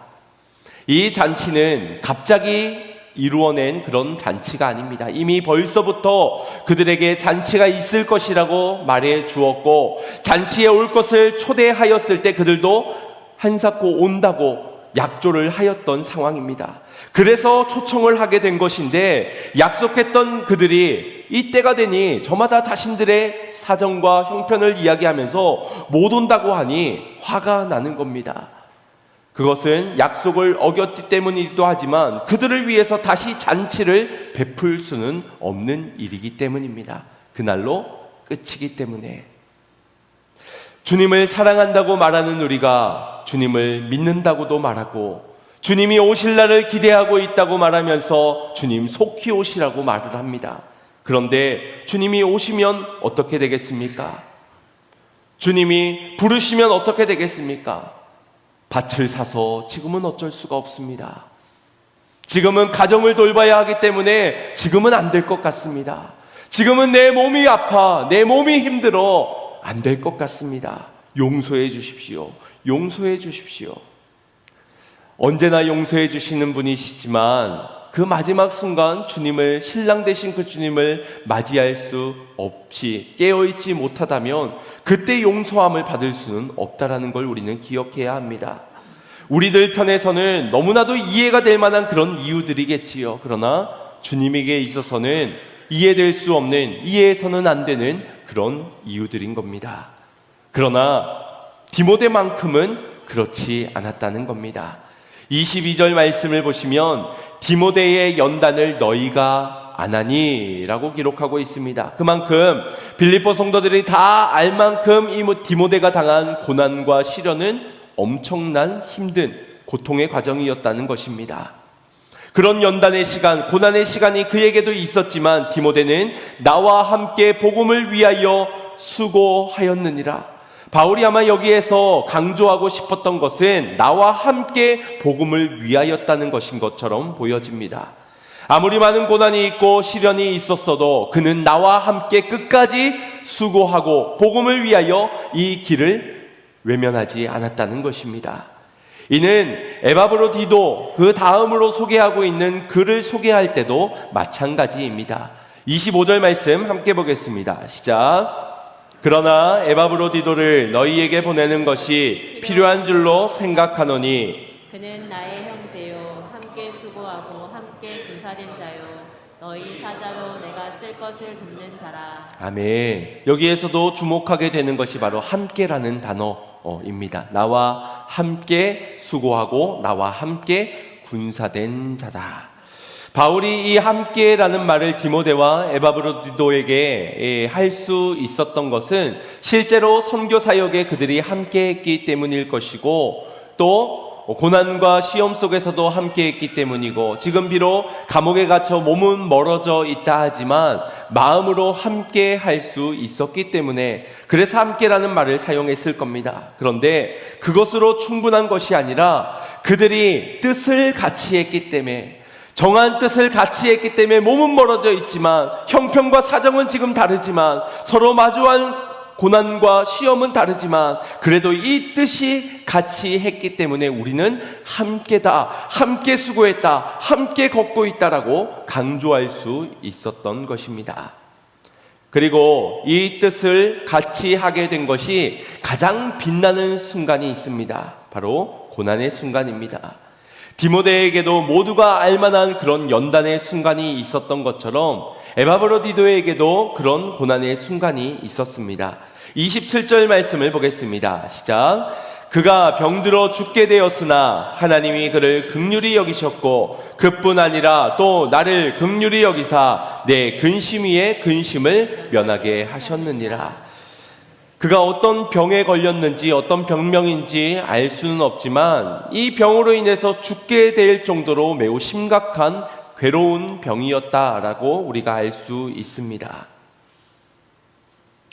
이 잔치는 갑자기 이루어낸 그런 잔치가 아닙니다. 이미 벌써부터 그들에게 잔치가 있을 것이라고 말해 주었고, 잔치에 올 것을 초대하였을 때 그들도 한사코 온다고 약조를 하였던 상황입니다. 그래서 초청을 하게 된 것인데, 약속했던 그들이 이때가 되니 저마다 자신들의 사정과 형편을 이야기하면서 못 온다고 하니 화가 나는 겁니다. 그것은 약속을 어겼기 때문이기도 하지만 그들을 위해서 다시 잔치를 베풀 수는 없는 일이기 때문입니다. 그날로 끝이기 때문에. 주님을 사랑한다고 말하는 우리가 주님을 믿는다고도 말하고, 주님이 오실 날을 기대하고 있다고 말하면서 주님 속히 오시라고 말을 합니다. 그런데 주님이 오시면 어떻게 되겠습니까? 주님이 부르시면 어떻게 되겠습니까? 밭을 사서 지금은 어쩔 수가 없습니다. 지금은 가정을 돌봐야 하기 때문에 지금은 안 될 것 같습니다. 지금은 내 몸이 아파, 내 몸이 힘들어 안 될 것 같습니다. 용서해 주십시오. 용서해 주십시오. 언제나 용서해 주시는 분이시지만 그 마지막 순간 주님을, 신랑 되신 그 주님을 맞이할 수 없이 깨어있지 못하다면 그때 용서함을 받을 수는 없다라는 걸 우리는 기억해야 합니다. 우리들 편에서는 너무나도 이해가 될 만한 그런 이유들이겠지요. 그러나 주님에게 있어서는 이해될 수 없는, 이해해서는 안 되는 그런 이유들인 겁니다. 그러나 디모데만큼은 그렇지 않았다는 겁니다. 22절 말씀을 보시면 디모데의 연단을 너희가 안 하니 라고 기록하고 있습니다. 그만큼 빌립보 성도들이 다 알 만큼 이 디모데가 당한 고난과 시련은 엄청난 힘든 고통의 과정이었다는 것입니다. 그런 연단의 시간, 고난의 시간이 그에게도 있었지만 디모데는 나와 함께 복음을 위하여 수고하였느니라. 바울이 아마 여기에서 강조하고 싶었던 것은 나와 함께 복음을 위하였다는 것인 것처럼 보여집니다. 아무리 많은 고난이 있고 시련이 있었어도 그는 나와 함께 끝까지 수고하고 복음을 위하여 이 길을 외면하지 않았다는 것입니다. 이는 에바브로디도 그 다음으로 소개하고 있는 그를 소개할 때도 마찬가지입니다. 25절 말씀 함께 보겠습니다. 시작. 그러나 에바브로디도를 너희에게 보내는 것이 필요한 줄로 생각하노니 그는 나의 형제요 함께 수고하고 함께 군사된 자요 너희 사자로 내가 쓸 것을 돕는 자라. 아멘. 여기에서도 주목하게 되는 것이 바로 함께라는 단어입니다. 나와 함께 수고하고 나와 함께 군사된 자다. 바울이 이 함께라는 말을 디모데와 에바브로디도에게 할 수 있었던 것은 실제로 선교 사역에 그들이 함께했기 때문일 것이고, 또 고난과 시험 속에서도 함께했기 때문이고, 지금 비록 감옥에 갇혀 몸은 멀어져 있다 하지만 마음으로 함께 할 수 있었기 때문에 그래서 함께라는 말을 사용했을 겁니다. 그런데 그것으로 충분한 것이 아니라 그들이 뜻을 같이 했기 때문에, 정한 뜻을 같이 했기 때문에 몸은 멀어져 있지만 형편과 사정은 지금 다르지만 서로 마주한 고난과 시험은 다르지만 그래도 이 뜻이 같이 했기 때문에 우리는 함께다, 함께 수고했다, 함께 걷고 있다라고 강조할 수 있었던 것입니다. 그리고 이 뜻을 같이 하게 된 것이 가장 빛나는 순간이 있습니다. 바로 고난의 순간입니다. 디모데에게도 모두가 알만한 그런 연단의 순간이 있었던 것처럼 에바브로디도에게도 그런 고난의 순간이 있었습니다. 27절 말씀을 보겠습니다. 시작. 그가 병들어 죽게 되었으나 하나님이 그를 긍휼히 여기셨고 그뿐 아니라 또 나를 긍휼히 여기사 내 근심 위에 근심을 면하게 하셨느니라. 그가 어떤 병에 걸렸는지 어떤 병명인지 알 수는 없지만 이 병으로 인해서 죽게 될 정도로 매우 심각한 괴로운 병이었다라고 우리가 알 수 있습니다.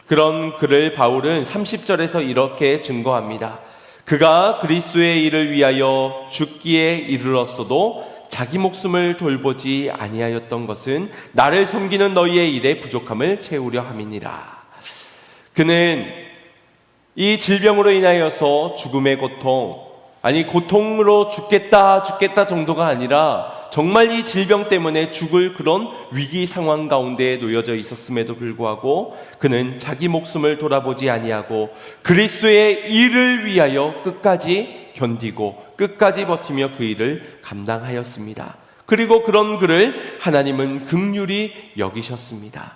그런 그를 바울은 30절에서 이렇게 증거합니다. 그가 그리스도의 일을 위하여 죽기에 이르렀어도 자기 목숨을 돌보지 아니하였던 것은 나를 섬기는 너희의 일에 부족함을 채우려 함이니라. 그는 이 질병으로 인하여서 죽음의 고통, 아니 고통으로 죽겠다 정도가 아니라 정말 이 질병 때문에 죽을 그런 위기 상황 가운데 놓여져 있었음에도 불구하고 그는 자기 목숨을 돌아보지 아니하고 그리스도의 일을 위하여 끝까지 견디고 끝까지 버티며 그 일을 감당하였습니다. 그리고 그런 그를 하나님은 긍휼히 여기셨습니다.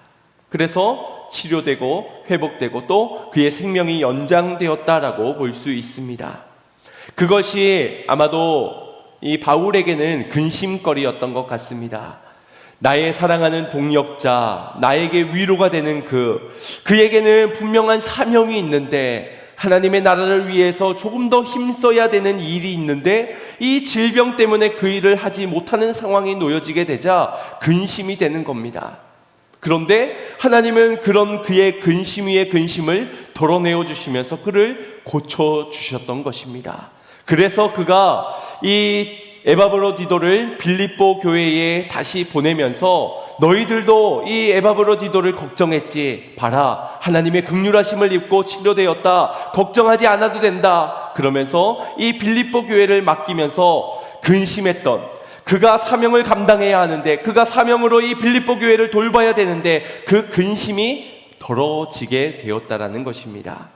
그래서 치료되고 회복되고 또 그의 생명이 연장되었다라고 볼 수 있습니다. 그것이 아마도 이 바울에게는 근심거리였던 것 같습니다. 나의 사랑하는 동역자, 나에게 위로가 되는 그에게는 분명한 사명이 있는데 하나님의 나라를 위해서 조금 더 힘써야 되는 일이 있는데 이 질병 때문에 그 일을 하지 못하는 상황이 놓여지게 되자 근심이 되는 겁니다. 그런데 하나님은 그런 그의 근심 위에 근심을 덜어내어 주시면서 그를 고쳐주셨던 것입니다. 그래서 그가 이 에바브로디도를 빌립보 교회에 다시 보내면서 너희들도 이 에바브로디도를 걱정했지. 봐라, 하나님의 긍휼하심을 입고 치료되었다. 걱정하지 않아도 된다. 그러면서 이 빌립보 교회를 맡기면서 근심했던, 그가 사명을 감당해야 하는데, 그가 사명으로 이 빌립보 교회를 돌봐야 되는데 그 근심이 덜어지게 되었다라는 것입니다.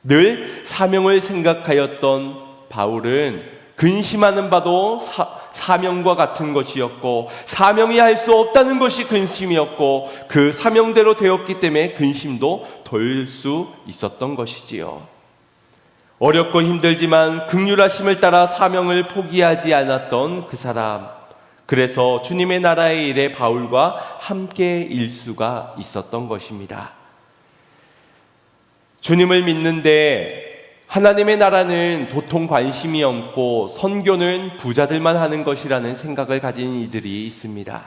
늘 사명을 생각하였던 바울은 근심하는 바도 사명과 같은 것이었고 사명이 할 수 없다는 것이 근심이었고 그 사명대로 되었기 때문에 근심도 덜 수 있었던 것이지요. 어렵고 힘들지만 긍휼하심을 따라 사명을 포기하지 않았던 그 사람, 그래서 주님의 나라의 일에 바울과 함께 일 수가 있었던 것입니다. 주님을 믿는데 하나님의 나라는 도통 관심이 없고 선교는 부자들만 하는 것이라는 생각을 가진 이들이 있습니다.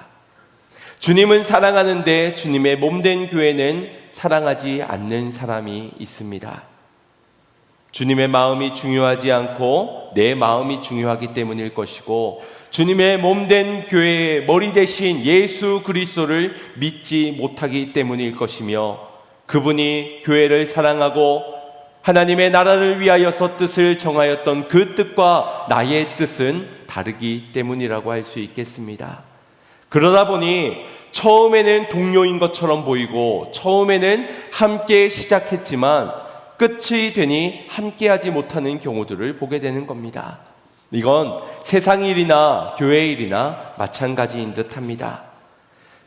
주님은 사랑하는데 주님의 몸된 교회는 사랑하지 않는 사람이 있습니다. 주님의 마음이 중요하지 않고 내 마음이 중요하기 때문일 것이고 주님의 몸된 교회의 머리 대신 예수 그리스도를 믿지 못하기 때문일 것이며 그분이 교회를 사랑하고 하나님의 나라를 위하여서 뜻을 정하였던 그 뜻과 나의 뜻은 다르기 때문이라고 할 수 있겠습니다. 그러다 보니 처음에는 동료인 것처럼 보이고 처음에는 함께 시작했지만 끝이 되니 함께하지 못하는 경우들을 보게 되는 겁니다. 이건 세상 일이나 교회 일이나 마찬가지인 듯합니다.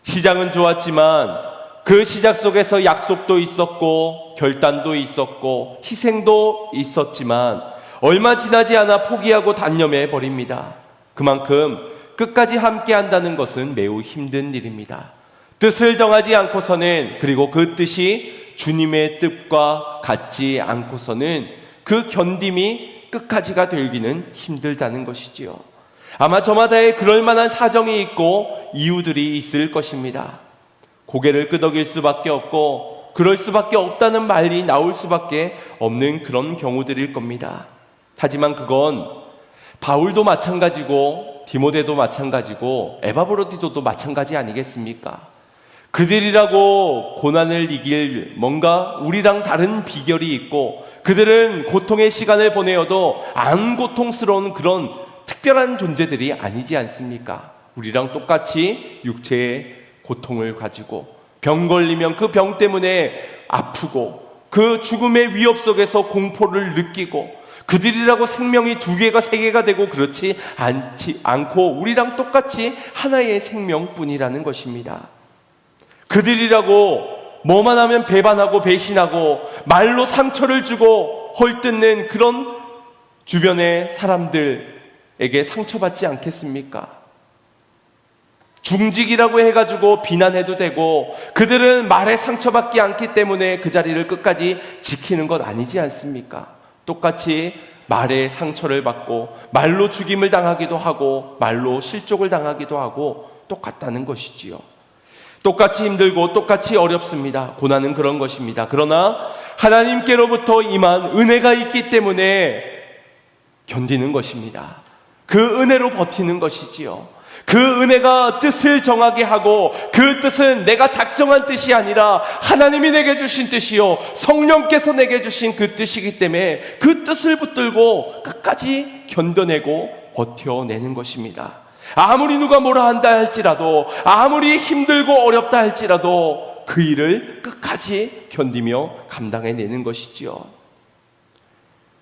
시작은 좋았지만 그 시작 속에서 약속도 있었고 결단도 있었고 희생도 있었지만 얼마 지나지 않아 포기하고 단념해 버립니다. 그만큼 끝까지 함께 한다는 것은 매우 힘든 일입니다. 뜻을 정하지 않고서는, 그리고 그 뜻이 주님의 뜻과 같지 않고서는 그 견딤이 끝까지가 되기는 힘들다는 것이지요. 아마 저마다의 그럴 만한 사정이 있고 이유들이 있을 것입니다. 고개를 끄덕일 수밖에 없고 그럴 수밖에 없다는 말이 나올 수밖에 없는 그런 경우들일 겁니다. 하지만 그건 바울도 마찬가지고 디모데도 마찬가지고 에바브로디도도 마찬가지 아니겠습니까? 그들이라고 고난을 이길 뭔가 우리랑 다른 비결이 있고 그들은 고통의 시간을 보내어도 안 고통스러운 그런 특별한 존재들이 아니지 않습니까? 우리랑 똑같이 육체의 고통을 가지고 병 걸리면 그 병 때문에 아프고 그 죽음의 위협 속에서 공포를 느끼고 그들이라고 생명이 2개가 3개가 되고 그렇지 않고 우리랑 똑같이 하나의 생명뿐이라는 것입니다. 그들이라고 뭐만 하면 배반하고 배신하고 말로 상처를 주고 헐뜯는 그런 주변의 사람들에게 상처받지 않겠습니까? 중직이라고 해가지고 비난해도 되고 그들은 말에 상처받지 않기 때문에 그 자리를 끝까지 지키는 것 아니지 않습니까? 똑같이 말에 상처를 받고 말로 죽임을 당하기도 하고 말로 실족을 당하기도 하고 똑같다는 것이지요. 똑같이 힘들고 똑같이 어렵습니다. 고난은 그런 것입니다. 그러나 하나님께로부터 임한 은혜가 있기 때문에 견디는 것입니다. 그 은혜로 버티는 것이지요. 그 은혜가 뜻을 정하게 하고 그 뜻은 내가 작정한 뜻이 아니라 하나님이 내게 주신 뜻이요 성령께서 내게 주신 그 뜻이기 때문에 그 뜻을 붙들고 끝까지 견뎌내고 버텨내는 것입니다. 아무리 누가 뭐라 한다 할지라도, 아무리 힘들고 어렵다 할지라도 그 일을 끝까지 견디며 감당해내는 것이지요.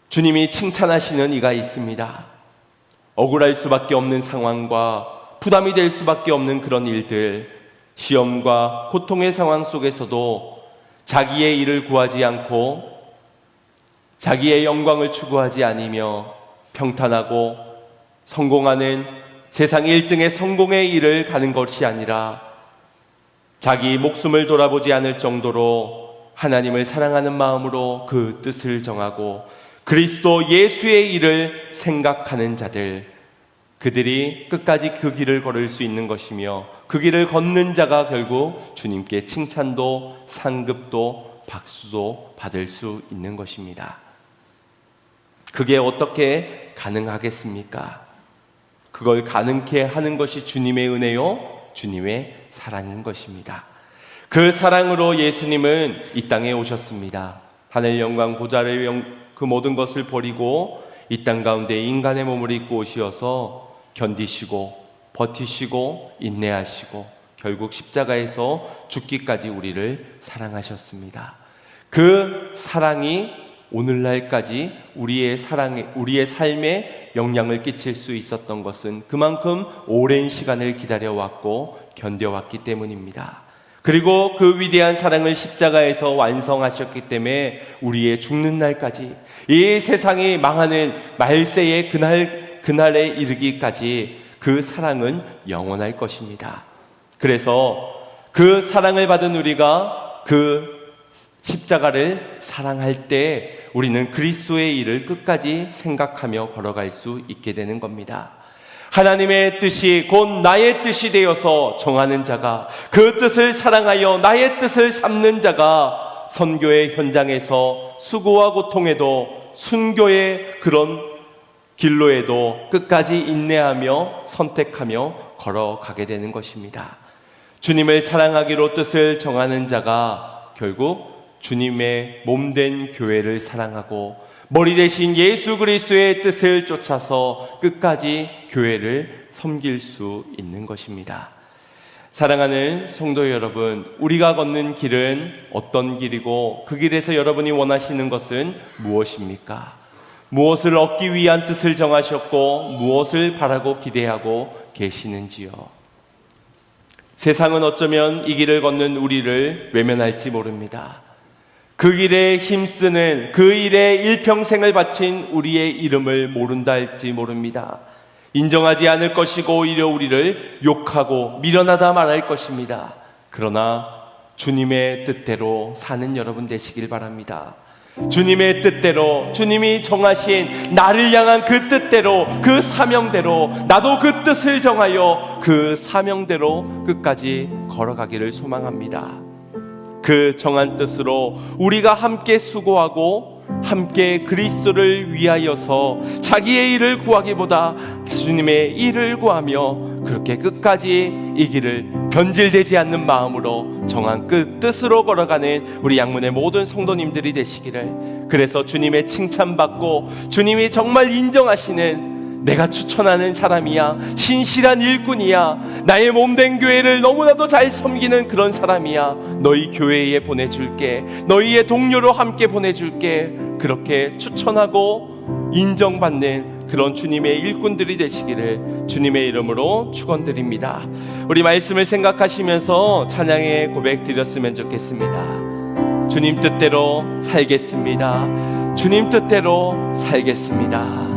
주님이 칭찬하시는 이가 있습니다. 억울할 수밖에 없는 상황과 부담이 될 수밖에 없는 그런 일들, 시험과 고통의 상황 속에서도 자기의 일을 구하지 않고 자기의 영광을 추구하지 않으며 평탄하고 성공하는 세상 1등의 성공의 일을 가는 것이 아니라 자기 목숨을 돌아보지 않을 정도로 하나님을 사랑하는 마음으로 그 뜻을 정하고 그리스도 예수의 일을 생각하는 자들, 그들이 끝까지 그 길을 걸을 수 있는 것이며 그 길을 걷는 자가 결국 주님께 칭찬도 상급도 박수도 받을 수 있는 것입니다. 그게 어떻게 가능하겠습니까? 그걸 가능케 하는 것이 주님의 은혜요, 주님의 사랑인 것입니다. 그 사랑으로 예수님은 이 땅에 오셨습니다. 하늘 영광 보좌의 그 모든 것을 버리고 이 땅 가운데 인간의 몸을 입고 오시어서 견디시고 버티시고 인내하시고 결국 십자가에서 죽기까지 우리를 사랑하셨습니다. 그 사랑이 오늘날까지 우리의 삶에 영향을 끼칠 수 있었던 것은 그만큼 오랜 시간을 기다려왔고 견뎌왔기 때문입니다. 그리고 그 위대한 사랑을 십자가에서 완성하셨기 때문에 우리의 죽는 날까지, 이 세상이 망하는 말세의 그날에 이르기까지 그 사랑은 영원할 것입니다. 그래서 그 사랑을 받은 우리가 그 십자가를 사랑할 때 우리는 그리스도의 일을 끝까지 생각하며 걸어갈 수 있게 되는 겁니다. 하나님의 뜻이 곧 나의 뜻이 되어서 정하는 자가, 그 뜻을 사랑하여 나의 뜻을 삼는 자가 선교의 현장에서 수고와 고통에도 순교의 그런 길로에도 끝까지 인내하며 선택하며 걸어가게 되는 것입니다. 주님을 사랑하기로 뜻을 정하는 자가 결국 주님의 몸된 교회를 사랑하고 머리 대신 예수 그리스도의 뜻을 쫓아서 끝까지 교회를 섬길 수 있는 것입니다. 사랑하는 성도 여러분, 우리가 걷는 길은 어떤 길이고 그 길에서 여러분이 원하시는 것은 무엇입니까? 무엇을 얻기 위한 뜻을 정하셨고 무엇을 바라고 기대하고 계시는지요? 세상은 어쩌면 이 길을 걷는 우리를 외면할지 모릅니다. 그 길에 힘쓰는, 그 일에 일평생을 바친 우리의 이름을 모른다 할지 모릅니다. 인정하지 않을 것이고 오히려 우리를 욕하고 미련하다 말할 것입니다. 그러나 주님의 뜻대로 사는 여러분 되시길 바랍니다. 주님의 뜻대로, 주님이 정하신 나를 향한 그 뜻대로, 그 사명대로, 나도 그 뜻을 정하여 그 사명대로 끝까지 걸어가기를 소망합니다. 그 정한 뜻으로 우리가 함께 수고하고 함께 그리스도를 위하여서 자기의 일을 구하기보다 주님의 일을 구하며 그렇게 끝까지 이 길을 변질되지 않는 마음으로 정한 그 뜻으로 걸어가는 우리 양문의 모든 성도님들이 되시기를, 그래서 주님의 칭찬받고 주님이 정말 인정하시는 내가 추천하는 사람이야, 신실한 일꾼이야, 나의 몸된 교회를 너무나도 잘 섬기는 그런 사람이야, 너희 교회에 보내줄게, 너희의 동료로 함께 보내줄게, 그렇게 추천하고 인정받는 그런 주님의 일꾼들이 되시기를 주님의 이름으로 축원드립니다. 우리 말씀을 생각하시면서 찬양의 고백 드렸으면 좋겠습니다. 주님 뜻대로 살겠습니다. 주님 뜻대로 살겠습니다.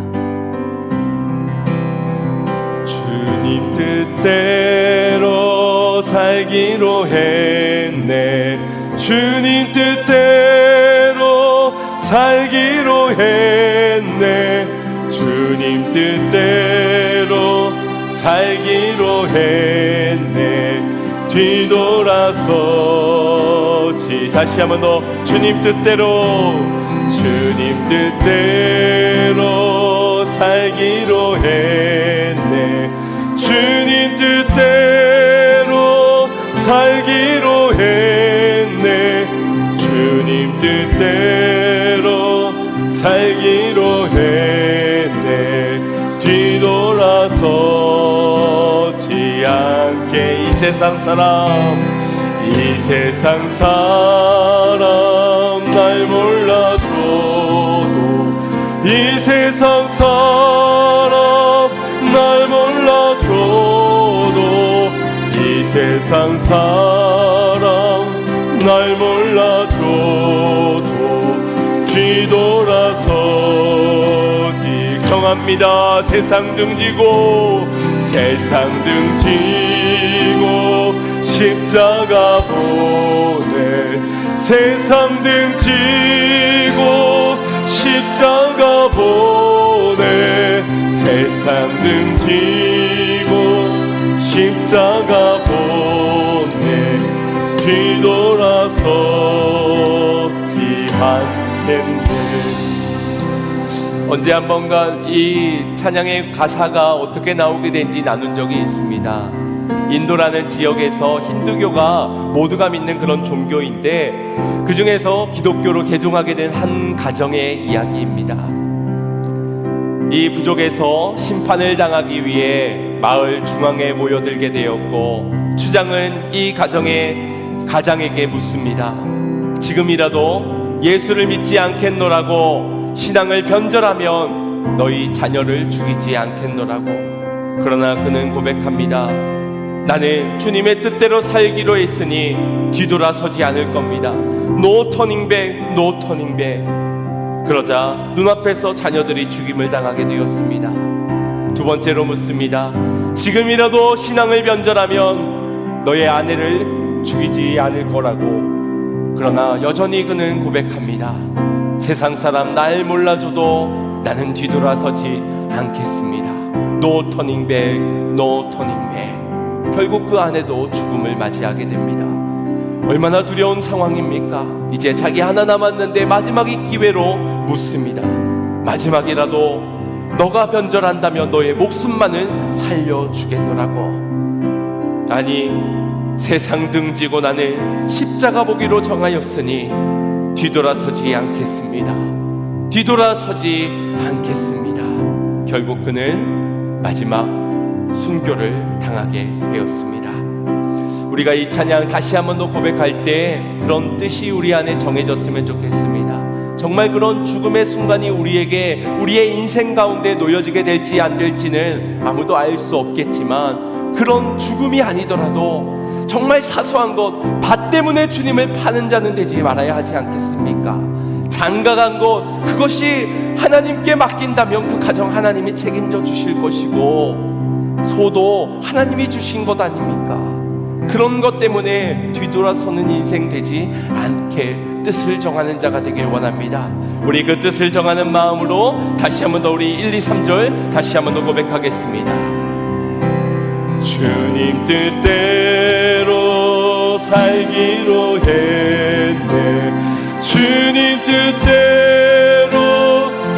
주님 뜻대로 살기로 했네. 주님 뜻대로 살기로 했네. 주님 뜻대로 살기로 했네. 뒤돌아서지. 다시 한번 더. 주님 뜻대로, 주님 뜻대로 살기로 했네. 주님 뜻대로 살기로 했네. 주님 뜻대로 살기로 했네. 뒤돌아서 세상 사람 날 몰라줘도 이 세상 사람 날 몰라줘도 이 세상 사람 날 몰라줘도 뒤돌아서지 경합니다. 세상 등지고 십자가 보내 세상 등지고 십자가 보내 세상 등지고 십자가 보내 뒤돌아서지 않겠네. 언제 한번가 이 찬양의 가사가 어떻게 나오게 된지 나눈 적이 있습니다. 인도라는 지역에서 힌두교가 모두가 믿는 그런 종교인데 그 중에서 기독교로 개종하게 된 한 가정의 이야기입니다. 이 부족에서 심판을 당하기 위해 마을 중앙에 모여들게 되었고 추장은 이 가장에게 묻습니다. 지금이라도 예수를 믿지 않겠노라고 신앙을 변절하면 너희 자녀를 죽이지 않겠노라고. 그러나 그는 고백합니다. 나는 주님의 뜻대로 살기로 했으니 뒤돌아서지 않을 겁니다. No turning back, no turning back. 그러자 눈앞에서 자녀들이 죽임을 당하게 되었습니다. 두 번째로 묻습니다. 지금이라도 신앙을 변절하면 너의 아내를 죽이지 않을 거라고. 그러나 여전히 그는 고백합니다. 세상 사람 날 몰라줘도 나는 뒤돌아서지 않겠습니다. No turning back, no turning back. 결국 그 아내도 죽음을 맞이하게 됩니다. 얼마나 두려운 상황입니까? 이제 자기 하나 남았는데 마지막의 기회로 묻습니다. 마지막이라도 너가 변절한다면 너의 목숨만은 살려주겠노라고. 아니, 세상 등지고 나는 십자가 보기로 정하였으니 뒤돌아서지 않겠습니다. 뒤돌아서지 않겠습니다. 결국 그는 마지막 순교를 당하게 되었습니다. 우리가 이 찬양 다시 한번 더 고백할 때 그런 뜻이 우리 안에 정해졌으면 좋겠습니다. 정말 그런 죽음의 순간이 우리의 인생 가운데 놓여지게 될지 안 될지는 아무도 알 수 없겠지만 그런 죽음이 아니더라도 정말 사소한 것, 밭 때문에 주님을 파는 자는 되지 말아야 하지 않겠습니까? 장가간 것, 그것이 하나님께 맡긴다면 그 가정 하나님이 책임져 주실 것이고 소도 하나님이 주신 것 아닙니까? 그런 것 때문에 뒤돌아서는 인생 되지 않게 뜻을 정하는 자가 되길 원합니다. 우리 그 뜻을 정하는 마음으로 다시 한번 더 우리 1, 2, 3절 다시 한번 더 고백하겠습니다. 주님 뜻대로 살기로 했네. 주님 뜻대로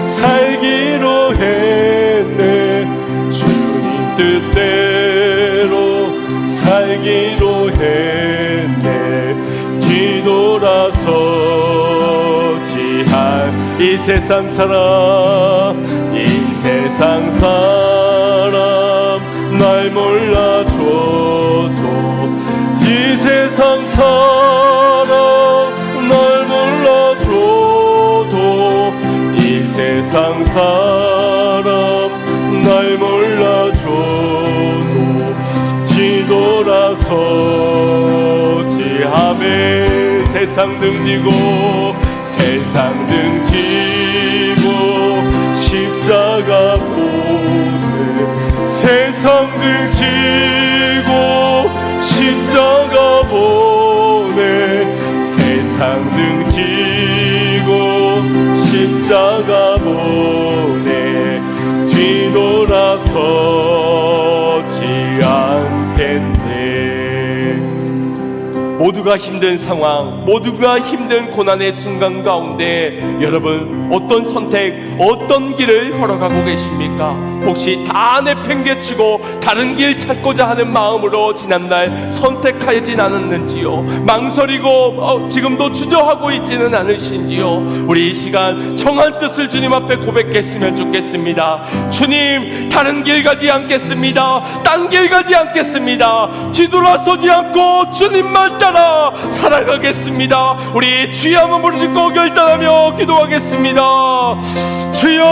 살기로 했네. 주님 뜻대로 살기로 했네. 뒤돌아서지 않 이 세상 사람 날 몰라줘도 이 세상 사람 날 몰라줘도 이 세상 사람 날 몰라줘도 뒤돌아서지 않네. 세상 등지고 십자가 보내 세상 등지고 십자가 보내 세상 등지고 십자가 보내 뒤돌아서지 않겠네. 모두가 힘든 상황, 모두가 힘든 고난의 순간 가운데 여러분 어떤 선택, 어떤 길을 걸어가고 계십니까? 혹시 다 내팽개치고 다른 길 찾고자 하는 마음으로 지난날 선택하진 않았는지요? 망설이고 지금도 주저하고 있지는 않으신지요? 우리 이 시간 정한 뜻을 주님 앞에 고백했으면 좋겠습니다. 주님, 다른 길 가지 않겠습니다. 딴 길 가지 않겠습니다. 뒤돌아서지 않고 주님만 따라 살아가겠습니다. 우리 주여 한번 부르짖고 결단하며 기도하겠습니다. 주여,